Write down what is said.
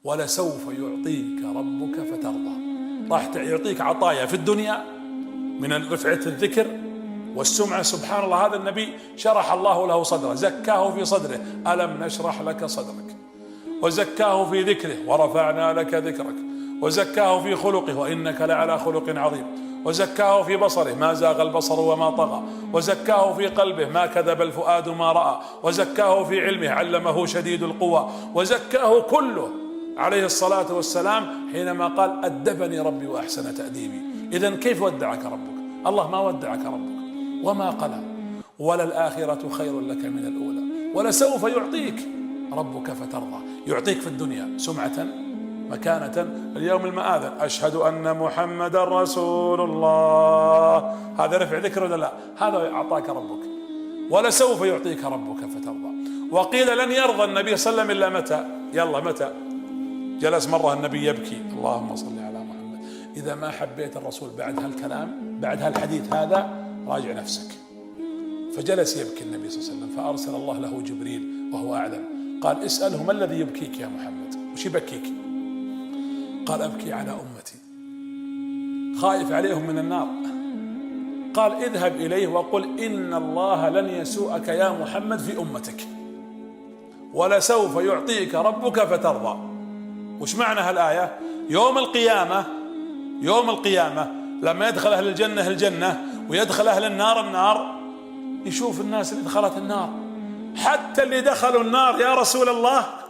ولسوف يعطيك ربك فترضى. راح يعطيك عطايا في الدنيا من رفعة الذكر والسمعة. سبحان الله، هذا النبي شرح الله له صدره، زكاه في صدره، ألم نشرح لك صدرك، وزكاه في ذكره ورفعنا لك ذكرك، وزكاه في خلقه وإنك لعلى خلق عظيم، وزكاه في بصره ما زاغ البصر وما طغى، وزكاه في قلبه ما كذب الفؤاد ما رأى، وزكاه في علمه علمه شديد القوى، وزكاه كله عليه الصلاة والسلام حينما قال أدبني ربي وأحسن تأديبي. إذن كيف ودعك ربك؟ الله ما ودعك ربك وما قلى. وللآخرة خير لك من الأولى ولسوف يعطيك ربك فترضى. يعطيك في الدنيا سمعة، مكانة، اليوم المآذن، أشهد أن محمد رسول الله، هذا رفع ذكر ولا لا؟ هذا أعطاك ربك. ولسوف يعطيك ربك فترضى. وقيل لن يرضى النبي صلى الله عليه وسلم إلا متى؟ يلا متى؟ جلس مرة النبي يبكي، اللهم صل على محمد. إذا ما حبيت الرسول بعد هالكلام، بعد هالحديث هذا، راجع نفسك. فجلس يبكي النبي صلى الله عليه وسلم، فأرسل الله له جبريل وهو أعلم، قال اسأله ما الذي يبكيك يا محمد؟ وش يبكيك؟ قال أبكي على أمتي، خائف عليهم من النار. قال اذهب إليه وقل إن الله لن يسوءك يا محمد في أمتك، ولسوف يعطيك ربك فترضى. وش معنى هالآية؟ يوم القيامة، يوم القيامة لما يدخل أهل الجنة الجنة ويدخل أهل النار النار، يشوف الناس اللي دخلت النار، حتى اللي دخلوا النار يا رسول الله